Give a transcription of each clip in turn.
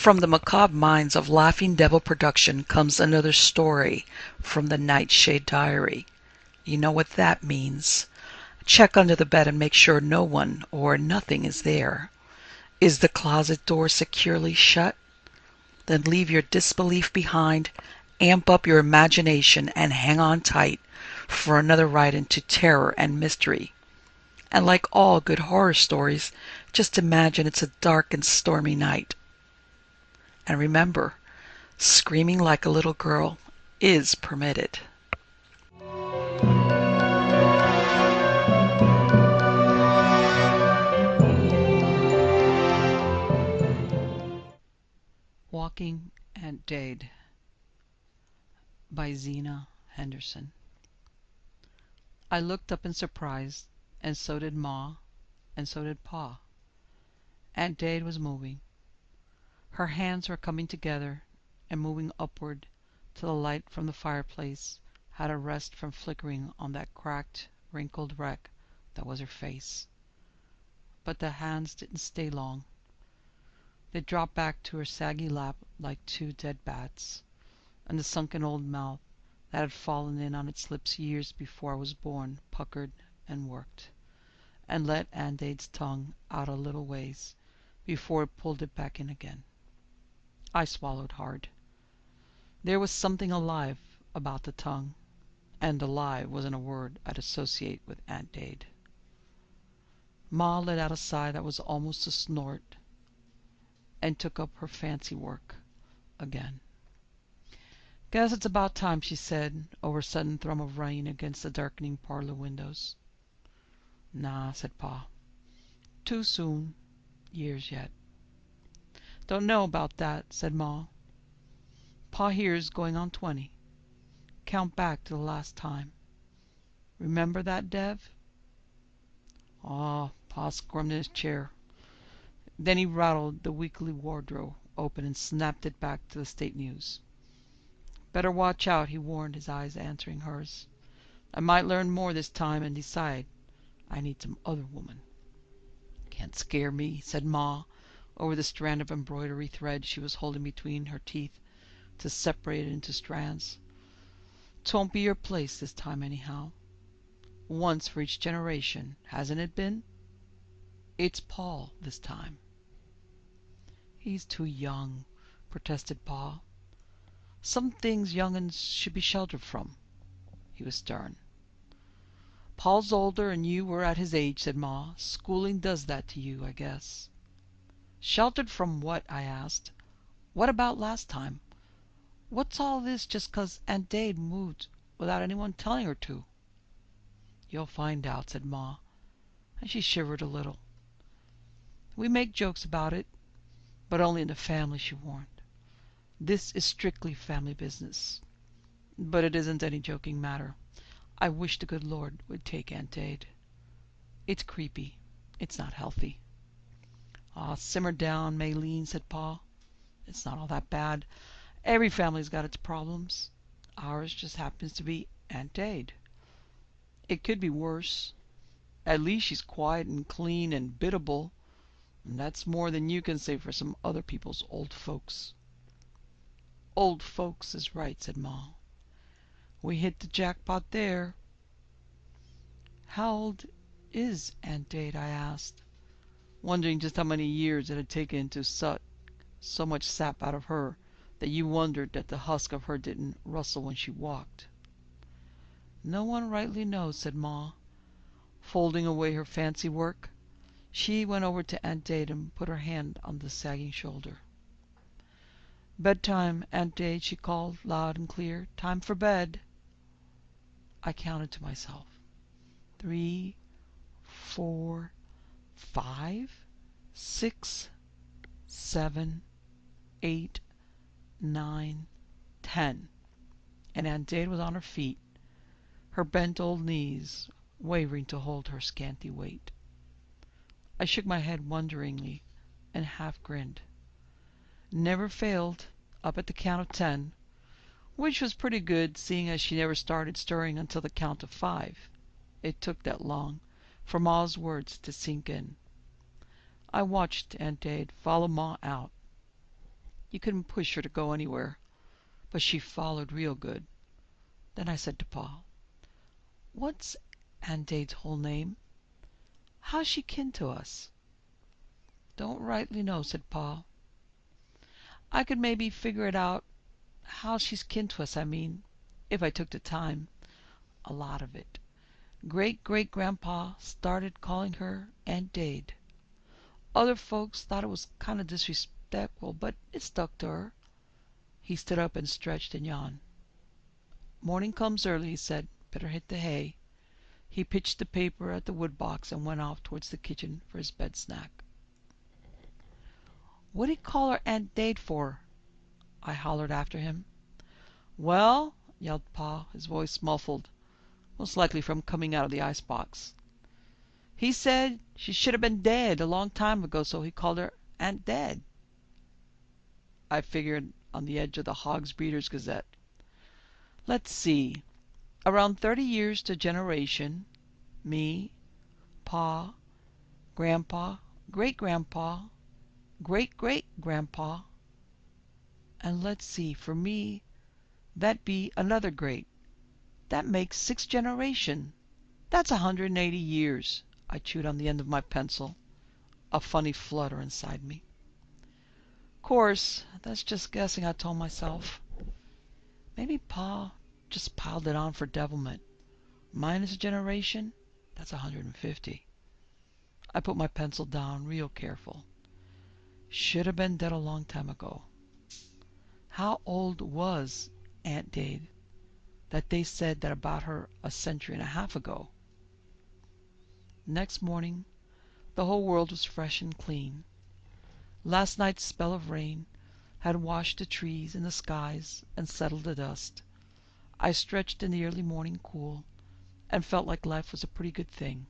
From the macabre minds of Laughing Devil Production comes another story from the Nightshade Diary. You know what that means. Check under the bed and make sure no one or nothing is there. Is the closet door securely shut? Then leave your disbelief behind, amp up your imagination, and hang on tight for another ride into terror and mystery. And like all good horror stories, just imagine it's a dark and stormy night. And remember, screaming like a little girl is permitted. Walking Aunt Daid by Zenna, Henderson. I looked up in surprise, and so did Ma, and so did Pa. Aunt Daid was moving. Her hands were coming together and moving upward till the light from the fireplace had a rest from flickering on that cracked, wrinkled wreck that was her face. But the hands didn't stay long. They dropped back to her saggy lap like two dead bats, and the sunken old mouth that had fallen in on its lips years before I was born puckered and worked, and let Aunt Daid's tongue out a little ways before it pulled it back in again. I swallowed hard. There was something alive about the tongue, and alive wasn't a word I'd associate with Aunt Daid. Ma let out a sigh that was almost a snort, and took up her fancy work again. "Guess it's about time," she said, over a sudden thrum of rain against the darkening parlor windows. "Nah," said Pa. "Too soon. Years yet." "Don't know about that," said Ma. "Pa here's going on 20. Count back to the last time. Remember that, Dev?" "Aw," Pa squirmed in his chair. Then he rattled the weekly wardrobe open and snapped it back to the State News. "Better watch out," he warned, his eyes answering hers. "I might learn more this time and decide I need some other woman." "Can't scare me," said Ma, over the strand of embroidery thread she was holding between her teeth to separate it into strands. "'Twon't be your place this time, anyhow. Once for each generation, hasn't it been? It's Paul this time." "He's too young," protested Pa. "Some things young uns should be sheltered from." He was stern. "Paul's older, and you were at his age," said Ma. "Schooling does that to you, I guess." "Sheltered from what?" I asked. "What about last time? What's all this just 'cause Aunt Daid moved without anyone telling her to?" "You'll find out," said Ma, and she shivered a little. "We make jokes about it, but only in the family," she warned. "This is strictly family business. But it isn't any joking matter. I wish the good Lord would take Aunt Daid. It's creepy. It's not healthy." "Aw, simmer down, Marlene," said Pa. "It's not all that bad. Every family's got its problems. Ours just happens to be Aunt Daid. It could be worse. At least she's quiet and clean and biddable, and that's more than you can say for some other people's old folks." "Old folks is right," said Ma. "We hit the jackpot there." "How old is Aunt Daid?" I asked, wondering just how many years it had taken to suck so much sap out of her that you wondered that the husk of her didn't rustle when she walked. "No one rightly knows," said Ma, folding away her fancy work. She went over to Aunt Daid and put her hand on the sagging shoulder. "Bedtime, Aunt Daid," she called loud and clear. "Time for bed." I counted to myself. 3, 4, 5, 6, 7, 8, 9, 10, and Aunt Daid was on her feet, her bent old knees wavering to hold her scanty weight. I shook my head wonderingly and half grinned. Never failed, up at the count of 10, which was pretty good seeing as she never started stirring until the count of 5. It took that long for Ma's words to sink in. I watched Aunt Daid follow Ma out. You couldn't push her to go anywhere, but she followed real good. Then I said to Pa, "What's Aunt Dade's whole name? How's she kin to us?" "Don't rightly know," said Pa. "I could maybe figure it out how she's kin to us, I mean, if I took the time. A lot of it. Great-great-grandpa started calling her Aunt Daid. Other folks thought it was kind of disrespectful, but it stuck to her." He stood up and stretched and yawned. "Morning comes early," he said. "Better hit the hay." He pitched the paper at the wood box and went off towards the kitchen for his bed snack. "What'd he call her Aunt Daid for?" I hollered after him. "Well," yelled Pa, his voice muffled, most likely from coming out of the icebox, "he said she should have been dead a long time ago, so he called her Aunt Daid." I figured on the edge of the Hogs Breeders' Gazette. "Let's see. Around 30 years to generation. Me, Pa, Grandpa, Great-Grandpa, Great-Great-Grandpa. And let's see, for me, that be another great. That makes 6 generation. That's 180 years." I chewed on the end of my pencil, a funny flutter inside me. "Course, that's just guessing," I told myself. Maybe Pa just piled it on for devilment. Minus a generation, that's 150. I put my pencil down real careful. Should have been dead a long time ago. How old was Aunt Daid that they said that about her a century and a half ago? Next morning, the whole world was fresh and clean. Last night's spell of rain had washed the trees and the skies and settled the dust. I stretched in the early morning cool and felt like life was a pretty good thing.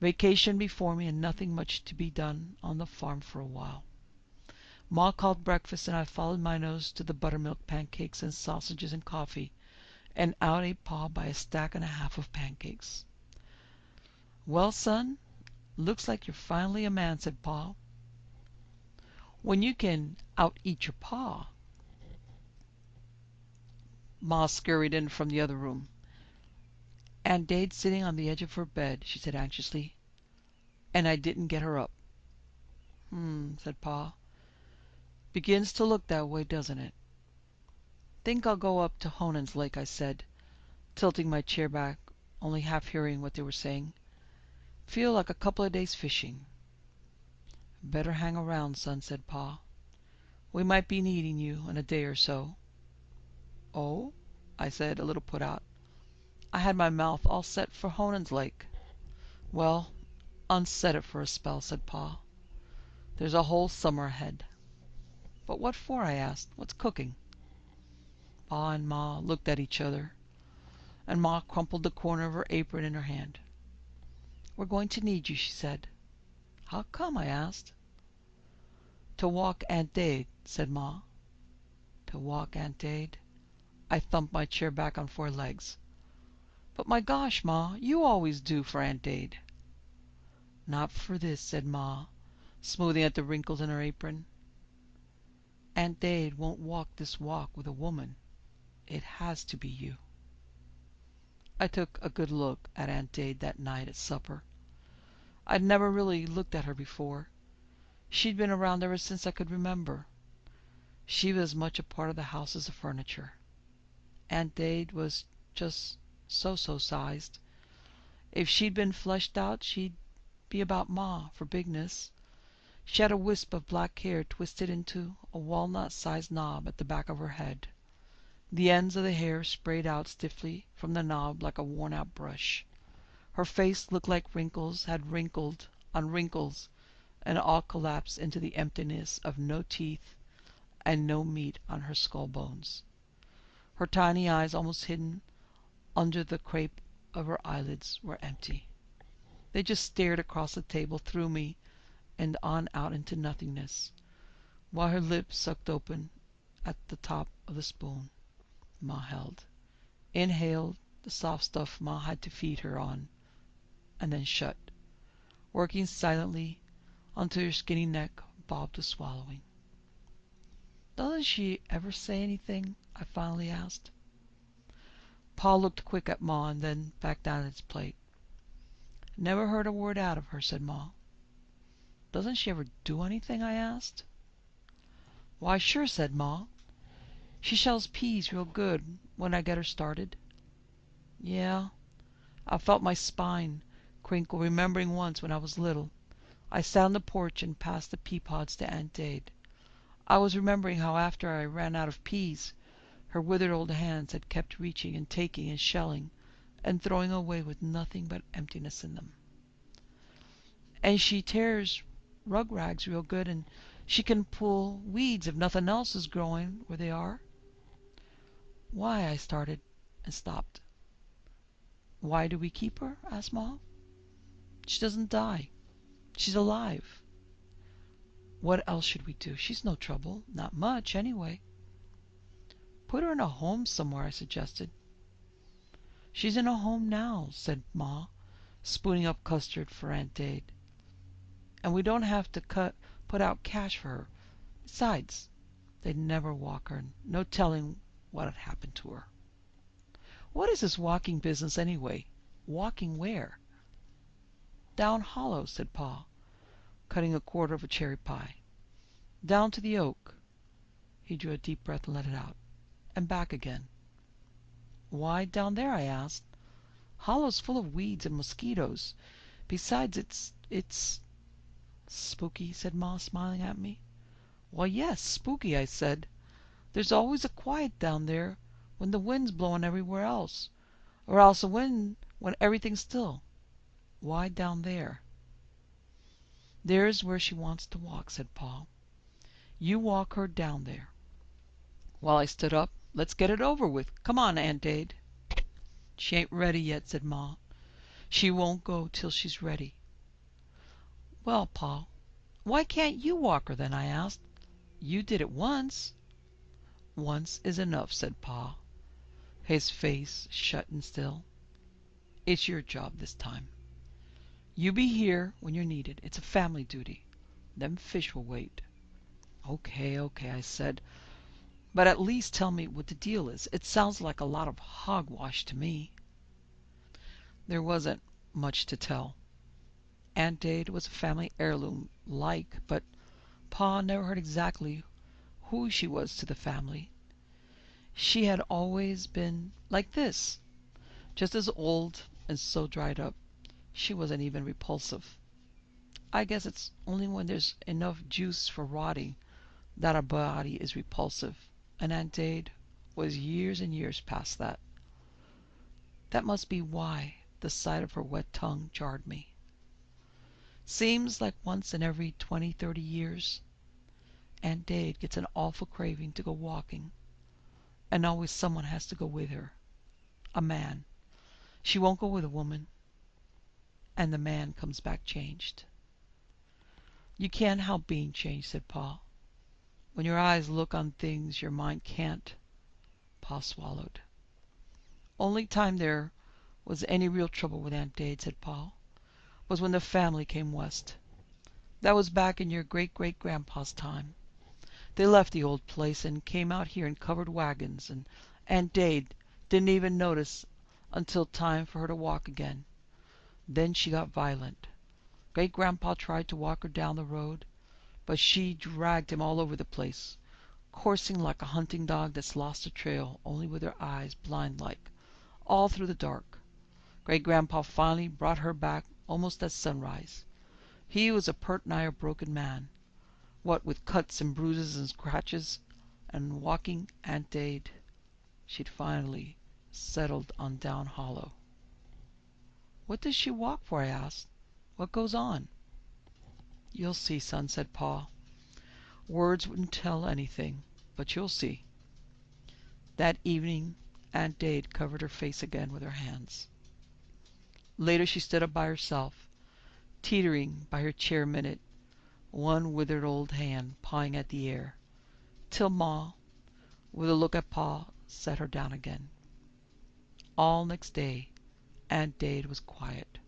Vacation before me and nothing much to be done on the farm for a while. Ma called breakfast and I followed my nose to the buttermilk pancakes and sausages and coffee, and out ate Pa by a stack and a half of pancakes. "Well, son, looks like you're finally a man," said Pa. "When you can out-eat your Pa." Ma scurried in from the other room. "Aunt Daid's sitting on the edge of her bed," she said anxiously, "and I didn't get her up." Said Pa. "Begins to look that way, doesn't it?" "Think I'll go up to Honan's Lake," I said, tilting my chair back, only half hearing what they were saying. "Feel like a couple of days fishing." "Better hang around, son," said Pa. "We might be needing you in a day or so." "Oh?" I said, a little put out. I had my mouth all set for Honan's Lake. "Well, unset it for a spell," said Pa. "There's a whole summer ahead." "But what for?" I asked. "What's cooking?" Pa and Ma looked at each other, and Ma crumpled the corner of her apron in her hand. "We're going to need you," she said. "How come?" I asked. "To walk Aunt Daid," said Ma. "To walk Aunt Daid?" I thumped my chair back on 4 legs. "But my gosh, Ma, you always do for Aunt Daid." "Not for this," said Ma, smoothing at the wrinkles in her apron. "Aunt Daid won't walk this walk with a woman. It has to be you." I took a good look at Aunt Daid that night at supper. I'd never really looked at her before. She'd been around ever since I could remember. She was as much a part of the house as the furniture. Aunt Daid was just so sized. If she'd been fleshed out, she'd be about Ma for bigness. She had a wisp of black hair twisted into a walnut-sized knob at the back of her head. The ends of the hair sprayed out stiffly from the knob like a worn-out brush. Her face looked like wrinkles had wrinkled on wrinkles and all collapsed into the emptiness of no teeth and no meat on her skull bones. Her tiny eyes, almost hidden under the crape of her eyelids, were empty. They just stared across the table through me and on out into nothingness, while her lips sucked open at the top of the spoon Ma held, inhaled the soft stuff Ma had to feed her on, and then shut, working silently until her skinny neck bobbed with swallowing. Doesn't she ever say anything? I finally asked. Pa looked quick at Ma and then back down at his plate. Never heard a word out of her, said Ma. Doesn't she ever do anything? I asked. Why, sure, said Ma. She shells peas real good when I get her started. Yeah, I felt my spine crinkle, remembering once when I was little, I sat on the porch and passed the pea pods to Aunt Daid. I was remembering how after I ran out of peas, her withered old hands had kept reaching and taking and shelling and throwing away with nothing but emptiness in them. And she tears rug rags real good, and she can pull weeds if nothing else is growing where they are. Why, I started and stopped. Why do we keep her? Asked Ma. She doesn't die. She's alive. What else should we do? She's no trouble. Not much, anyway. Put her in a home somewhere, I suggested. She's in a home now, said Ma, spooning up custard for Aunt Daid. And we don't have to put out cash for her. Besides, they'd never walk her. No telling what'd happen to her. What is this walking business anyway? Walking where? Down hollow, said Pa, cutting a quarter of a cherry pie. Down to the oak. He drew a deep breath and let it out. And back again. Why down there? I asked. Hollow's full of weeds and mosquitoes. Besides, it's spooky, said Ma, smiling at me. Well, yes, spooky, I said. There's always a quiet down there when the wind's blowing everywhere else, or else a wind when everything's still. Why down there? There's where she wants to walk, said Pa. You walk her down there. While I stood up, let's get it over with. Come on, Aunt Daid. She ain't ready yet, said Ma. She won't go till she's ready. Well, Pa, why can't you walk her then? I asked. You did it once. Once is enough, said Pa, his face shut and still. It's your job this time. You be here when you're needed. It's a family duty. Them fish will wait. Okay, I said. But at least tell me what the deal is. It sounds like a lot of hogwash to me. There wasn't much to tell. Aunt Daid was a family heirloom, but Pa never heard exactly who she was to the family. She had always been like this, just as old and so dried up. She wasn't even repulsive. I guess it's only when there's enough juice for rotting that a body is repulsive, and Aunt Daid was years and years past that. That must be why the sight of her wet tongue jarred me. Seems like once in every 20-30 years, Aunt Daid gets an awful craving to go walking, and always someone has to go with her. A man. She won't go with a woman, and the man comes back changed. You can't help being changed, said Pa. When your eyes look on things your mind can't. Pa swallowed. Only time there was any real trouble with Aunt Daid, said Pa, was when the family came west. That was back in your great-great-grandpa's time. They left the old place and came out here in covered wagons, and Aunt Daid didn't even notice until time for her to walk again. Then she got violent. Great-grandpa tried to walk her down the road, but she dragged him all over the place, coursing like a hunting dog that's lost a trail, only with her eyes blind-like, all through the dark. Great-grandpa finally brought her back almost at sunrise. He was a pert nigh broken man, what with cuts and bruises and scratches, and walking Aunt Daid, she'd finally settled on Down Hollow. What does she walk for? I asked. What goes on? You'll see, son, said Pa. Words wouldn't tell anything, but you'll see. That evening Aunt Daid covered her face again with her hands. Later she stood up by herself, teetering by her chair a minute, one withered old hand pawing at the air, till Ma, with a look at Pa, set her down again. All next day Aunt Daid was quiet.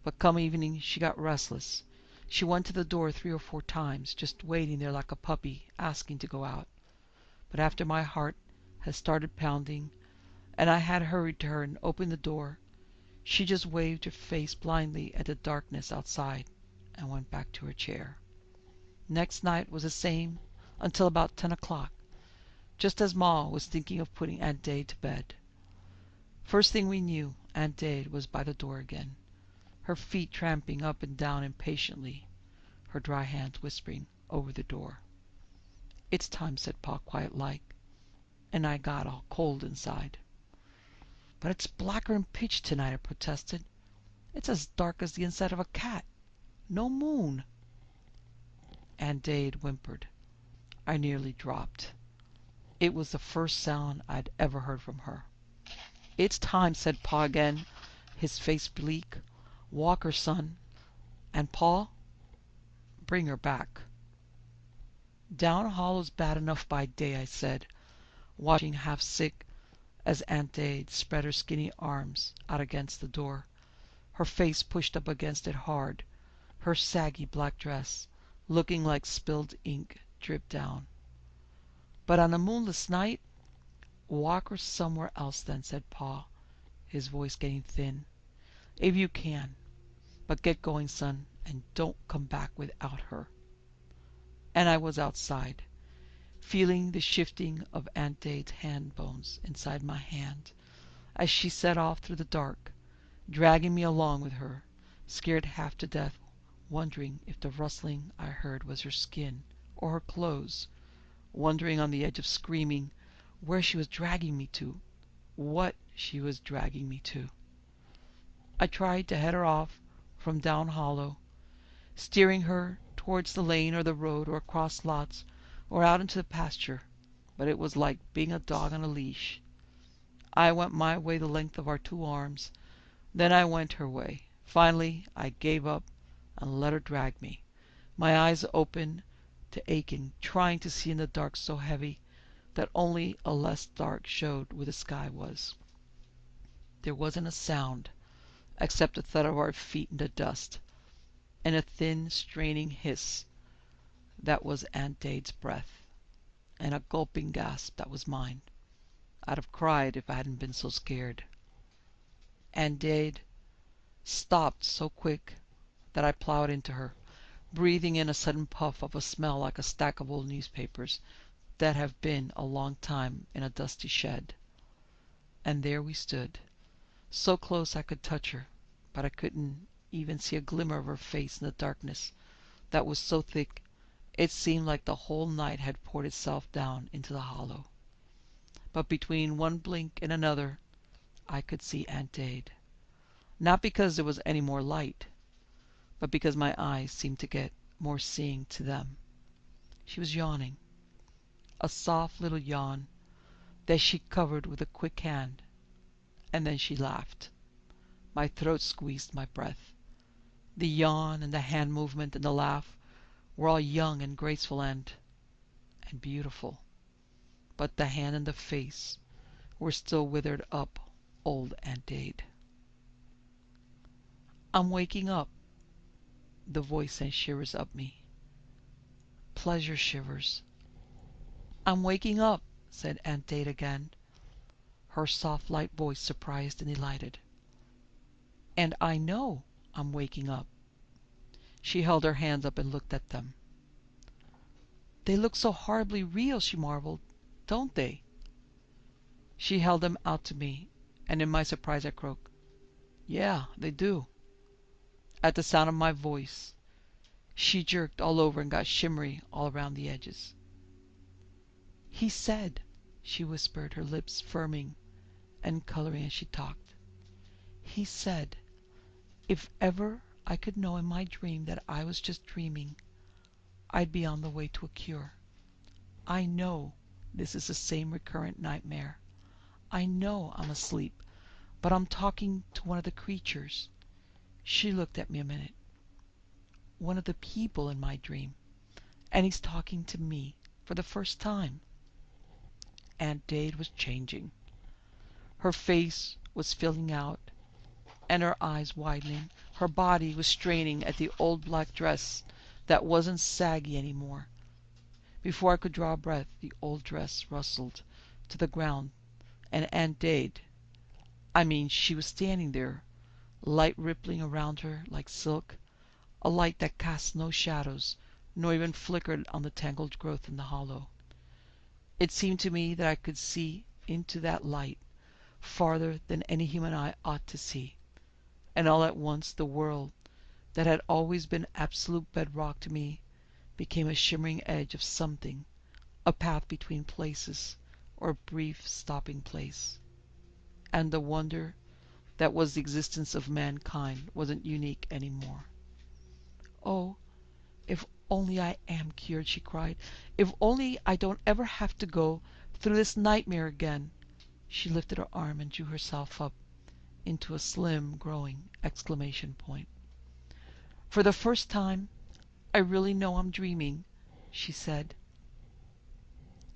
But come evening she got restless. She went to the door 3 or 4 times, just waiting there like a puppy, asking to go out. But after my heart had started pounding, and I had hurried to her and opened the door, she just waved her face blindly at the darkness outside and went back to her chair. Next night was the same until about 10 o'clock, just as Ma was thinking of putting Aunt Daid to bed. First thing we knew, Aunt Daid was by the door again, her feet tramping up and down impatiently, her dry hands whispering over the door. "It's time," said Pa quiet-like, and I got all cold inside. "But it's blacker'n pitch tonight," I protested. "It's as dark as the inside of a cat. No moon." Aunt Daid whimpered. I nearly dropped. It was the first sound I'd ever heard from her. "It's time," said Pa again, his face bleak. "Walker, son. And Pa, bring her back." "Down Hollow's bad enough by day," I said, watching half sick as Aunt Daid spread her skinny arms out against the door, her face pushed up against it hard, her saggy black dress looking like spilled ink dripped down. "But on a moonless night?" "Walk her somewhere else then," said Pa, his voice getting thin. "If you can. But get going, son, and don't come back without her." And I was outside, feeling the shifting of Aunt Daid's hand bones inside my hand as she set off through the dark, dragging me along with her, scared half to death, wondering if the rustling I heard was her skin or her clothes, wondering on the edge of screaming where she was dragging me to, what she was dragging me to. I tried to head her off from down Hollow, steering her towards the lane or the road or across lots or out into the pasture, but it was like being a dog on a leash. I went my way the length of our 2 arms, then I went her way. Finally I gave up and let her drag me, my eyes open to aching, trying to see in the dark so heavy that only a less dark showed where the sky was. There wasn't a sound except the thud of our feet in the dust, and a thin straining hiss that was Aunt Daid's breath, and a gulping gasp that was mine. I'd have cried if I hadn't been so scared. Aunt Daid stopped so quick that I plowed into her, breathing in a sudden puff of a smell like a stack of old newspapers that have been a long time in a dusty shed. And there we stood, so close I could touch her, but I couldn't even see a glimmer of her face in the darkness that was so thick it seemed like the whole night had poured itself down into the hollow. But between one blink and another I could see Aunt Daid. Not because there was any more light, but because my eyes seemed to get more seeing to them. She was yawning, a soft little yawn that she covered with a quick hand, and then she laughed. My throat squeezed my breath. The yawn and the hand movement and the laugh were all young and graceful and beautiful. But the hand and the face were still withered up old Aunt Daid. "I'm waking up." The voice sent shivers up me. Pleasure shivers. "I'm waking up," said Aunt Daid again, her soft light voice surprised and delighted. "And I know I'm waking up." She held her hands up and looked at them. "They look so horribly real," she marveled. "Don't they?" She held them out to me, and in my surprise I croaked, "Yeah, they do." At the sound of my voice, she jerked all over and got shimmery all around the edges. "He said," she whispered, her lips firming and coloring as she talked, "he said, if ever I could know in my dream that I was just dreaming, I'd be on the way to a cure. I know this is the same recurrent nightmare. I know I'm asleep, but I'm talking to one of the creatures." She looked at me a minute. "One of the people in my dream, and he's talking to me for the first time." Aunt Daid was changing. Her face was filling out, and her eyes widening. Her body was straining at the old black dress that wasn't saggy any more. Before I could draw a breath, the old dress rustled to the ground, and Aunt Daid, she was standing there, light rippling around her like silk, a light that cast no shadows, nor even flickered on the tangled growth in the hollow. It seemed to me that I could see into that light, farther than any human eye ought to see, and all at once the world, that had always been absolute bedrock to me, became a shimmering edge of something, a path between places, or a brief stopping place. And the wonder that was the existence of mankind wasn't unique any more. "Oh, if only I am cured," she cried. "If only I don't ever have to go through this nightmare again." She lifted her arm and drew herself up into a slim, growing exclamation point. "For the first time, I really know I'm dreaming," she said.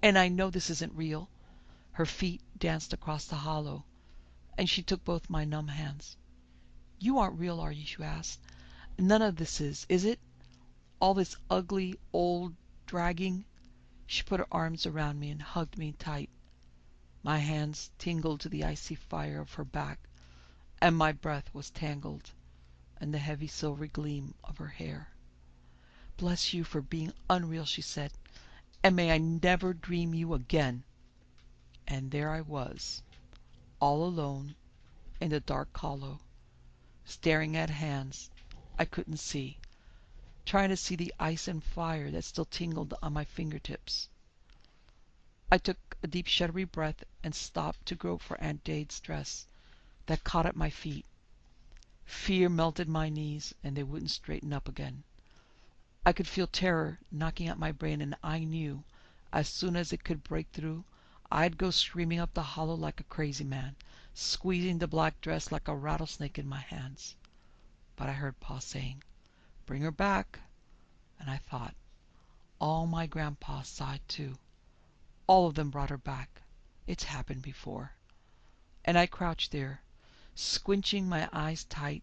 "And I know this isn't real." Her feet danced across the hollow, and she took both my numb hands. "You aren't real, are you?" she asked. "None of this is it? All this ugly, old dragging?" She put her arms around me and hugged me tight. My hands tingled to the icy fire of her back, and my breath was tangled in the heavy silvery gleam of her hair. "Bless you for being unreal," she said, "and may I never dream you again." And there I was, all alone in the dark hollow, staring at hands I couldn't see, trying to see the ice and fire that still tingled on my fingertips. I took a deep shuddery breath and stopped to grope for Aunt Daid's dress that caught at my feet. Fear melted my knees, and they wouldn't straighten up again. I could feel terror knocking at my brain, and I knew as soon as it could break through, I'd go screaming up the hollow like a crazy man, squeezing the black dress like a rattlesnake in my hands. But I heard Pa saying, "Bring her back." And I thought, all my grandpas saw it too. All of them brought her back. It's happened before. And I crouched there, squinching my eyes tight,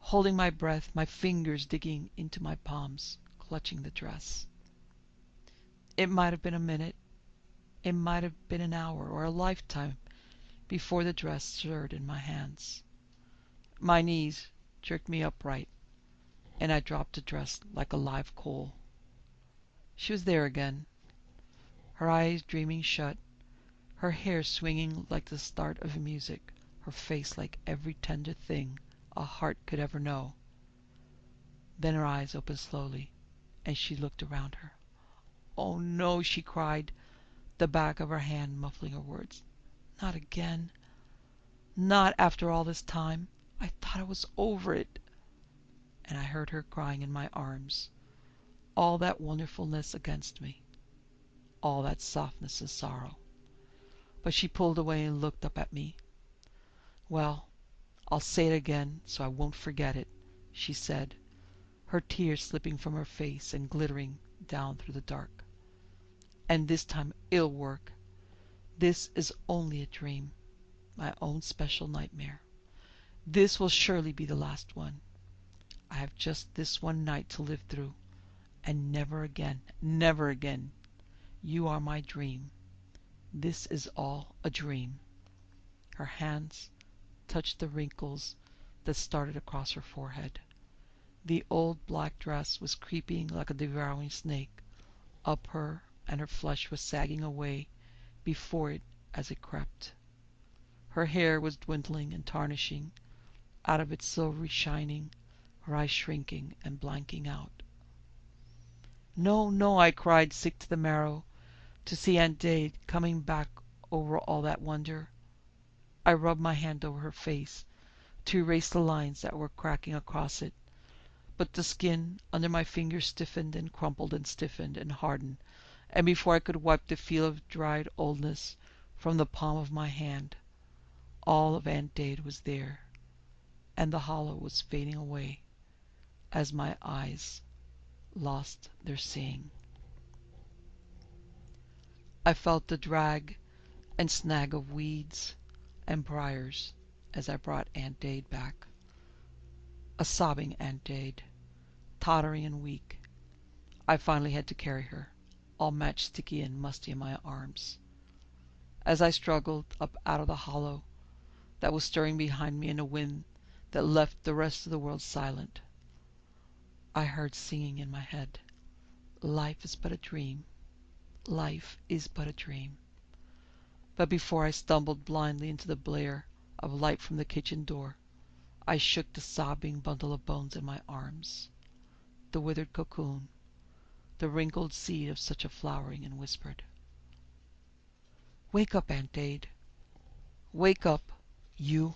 holding my breath, my fingers digging into my palms, clutching the dress. It might have been a minute, it might have been an hour or a lifetime before the dress stirred in my hands. My knees jerked me upright, and I dropped the dress like a live coal. She was there again, her eyes dreaming shut, her hair swinging like the start of music, her face like every tender thing a heart could ever know. Then her eyes opened slowly, and she looked around her. "Oh no," she cried, the back of her hand muffling her words. "Not again. Not after all this time. I thought I was over it." And I heard her crying in my arms, all that wonderfulness against me, all that softness and sorrow. But she pulled away and looked up at me. "Well, I'll say it again so I won't forget it," she said, her tears slipping from her face and glittering down through the dark. "And this time it'll work. This is only a dream, my own special nightmare. This will surely be the last one. I have just this one night to live through, and never again, never again. You are my dream. This is all a dream." Her hands touched the wrinkles that started across her forehead. The old black dress was creeping like a devouring snake up her, and her flesh was sagging away before it as it crept. Her hair was dwindling and tarnishing out of its silvery shining, her eyes shrinking and blanking out. "No, no," I cried, sick to the marrow, to see Aunt Daid coming back over all that wonder. I rubbed my hand over her face to erase the lines that were cracking across it, but the skin under my fingers stiffened and crumpled and stiffened and hardened, and before I could wipe the feel of dried oldness from the palm of my hand, all of Aunt Daid was there, and the hollow was fading away as my eyes lost their seeing. I felt the drag and snag of weeds and briars as I brought Aunt Daid back. A sobbing Aunt Daid, tottering and weak. I finally had to carry her. all match sticky and musty in my arms. As I struggled up out of the hollow that was stirring behind me in a wind that left the rest of the world silent, I heard singing in my head, "Life is but a dream. Life is but a dream." But before I stumbled blindly into the blare of light from the kitchen door, I shook the sobbing bundle of bones in my arms, the withered cocoon, the wrinkled seed of such a flowering, and whispered, "Wake up, Aunt Daid. Wake up, you."